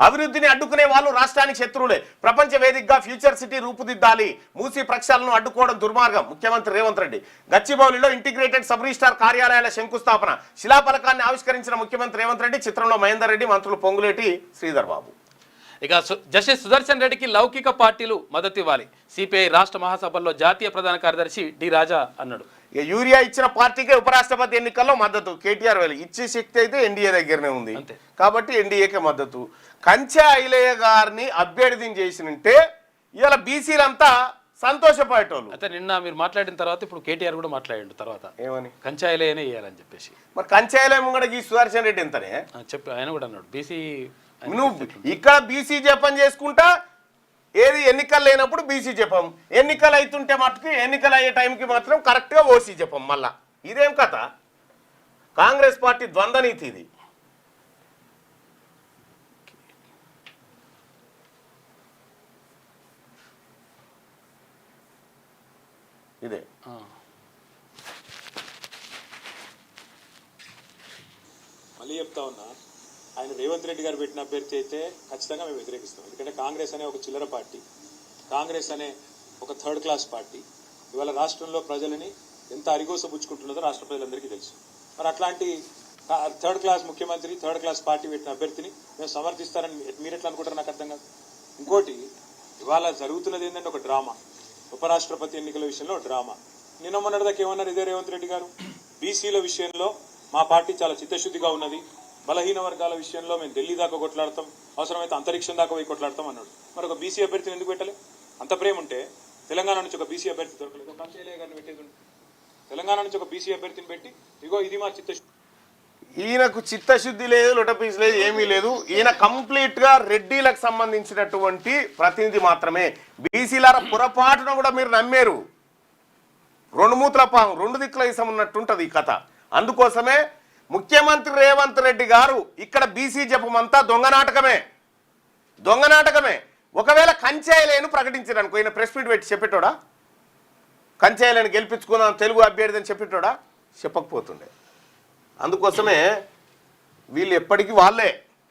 అభివృద్ధిని అడ్డుకునే వాళ్ళు రాష్ట్రానికి శత్రువులే. ప్రపంచ వేదికగా ఫ్యూచర్ సిటీ రూపుదిద్దాలి. మూసీ ప్రక్షాళనను అడ్డుకోవడం దుర్మార్గం. ముఖ్యమంత్రి రేవంత్ రెడ్డి. గచ్చిబౌలిలో ఇంటిగ్రేటెడ్ సబ్ రిజిస్ట్రార్ కార్యాలయాల శంకుస్థాపన. శిలాఫలకాన్ని ఆవిష్కరించిన ముఖ్యమంత్రి రేవంత్ రెడ్డి. చిత్రంలో మహేందర్ రెడ్డి, మంత్రులు పొంగులేటి, శ్రీధర్ బాబు. ఇక జస్టిస్ సుదర్శన్ రెడ్డికి లౌకిక పార్టీలు మద్దతు ఇవ్వాలి. సిపిఐ రాష్ట్ర మహాసభల్లో జాతీయ ప్రధాన కార్యదర్శి డి రాజా అన్నాడు. ఇక యూరియా ఇచ్చిన పార్టీకే ఉపరాష్ట్రపతి ఎన్నికల్లో మద్దతు. కేటీఆర్ వేలు ఇచ్చే శక్తి అయితే ఎన్డీఏ దగ్గరనే ఉంది కాబట్టి ఎన్డీఏకే మద్దతు. కంచె ఐలయ్య గారిని అభ్యర్థిని చేసినంటే ఇవాళ బీసీలంతా సంతోషపడేటోళ్ళు. అయితే నిన్న మీరు మాట్లాడిన తర్వాత ఇప్పుడు కేటీఆర్ కూడా మాట్లాడిండు తర్వాత ఏమని కంచె ఐలయ్యనే ఇవ్వాలని చెప్పేసి. మరి కంచె ఐలయ్య ముంగడ ఈ సుదర్శన్ రెడ్డి ఎంతనే చెప్పి ఆయన కూడా అన్నాడు బీసీ. నువ్వు ఇక్కడ బీసీ జపం చేసుకుంటా ఏది ఎన్నికలు లేనప్పుడు బీసీ జపం, ఎన్నికలు అవుతుంటే మటుకు ఎన్నికలు అయ్యే టైంకి మాత్రం కరెక్ట్గా ఓసీ జపం. మళ్ళా ఇదేం కథ? కాంగ్రెస్ పార్టీ ద్వంద్వ నీతి ఇది. ఇదే మళ్ళీ చెప్తా ఉన్నా, ఆయన రేవంత్ రెడ్డి గారు పెట్టిన అభ్యర్థి అయితే ఖచ్చితంగా మేము వ్యతిరేకిస్తాం. ఎందుకంటే కాంగ్రెస్ అనే ఒక చిల్లర పార్టీ, కాంగ్రెస్ అనే ఒక థర్డ్ క్లాస్ పార్టీ ఇవాళ రాష్ట్రంలో ప్రజలని ఎంత అరిగోసపుచ్చుకుంటున్నదో రాష్ట్ర ప్రజలందరికీ తెలుసు. మరి అట్లాంటి థర్డ్ క్లాస్ ముఖ్యమంత్రి, థర్డ్ క్లాస్ పార్టీ పెట్టిన అభ్యర్థిని మేము సమర్థిస్తారని మీరు ఎట్లా అనుకుంటారు? నాకు అర్థం కాదు. ఇంకోటి, ఇవాళ జరుగుతున్నది ఏంటంటే ఒక డ్రామా. ఉపరాష్ట్రపతి ఎన్నికల విషయంలో డ్రామా. నిన్న మొన్నటిదాకా ఏమన్నారు ఇదే రేవంత్ రెడ్డి గారు? బీసీల విషయంలో మా పార్టీ చాలా చిత్తశుద్ధిగా ఉన్నది, బలహీన వర్గాల విషయంలో మేము ఢిల్లీ దాకా కొట్లాడతాం, అవసరమైతే అంతరిక్షం దాకా పోయి కొట్లాడతాం అన్నాడు. మరి ఒక బీసీ అభ్యర్థిని ఎందుకు పెట్టలే? అంత ప్రేమ ఉంటే తెలంగాణ నుంచి ఒక బీసీ అభ్యర్థి దొరకలేదు, కంచెయ్య గారిని పెట్టేది. తెలంగాణ నుంచి ఒక బీసీ అభ్యర్థిని పెట్టి ఇగో ఇది మా చిత్తశుద్ధి. ఈయనకు చిత్తశుద్ధి లేదు, లొటపీస్ లేదు, ఏమీ లేదు. ఈయన కంప్లీట్ గా రెడ్డిలకు సంబంధించినటువంటి ప్రతినిధి మాత్రమే. బీసీల పొరపాటున కూడా మీరు నమ్మారు. రెండు మూతుల పాము రెండు దిక్కుల ఇసం ఉన్నట్టుంటది ఈ కథ. అందుకోసమే ముఖ్యమంత్రి రేవంత్ రెడ్డి గారు ఇక్కడ బీసీ జపం అంతా దొంగ నాటకమే. ఒకవేళ కంచెయ్యలేను ప్రకటించారు అనుకో, ఈయన ప్రెస్ మీట్ పెట్టి చెప్పేటోడా? కంచెయ్యలేను గెలిపించుకుందాం తెలుగు అభ్యర్థి అని చెప్పేటోడా? చెప్పకపోతుండే. అందుకోసమే వీళ్ళు ఎప్పటికీ వాళ్ళే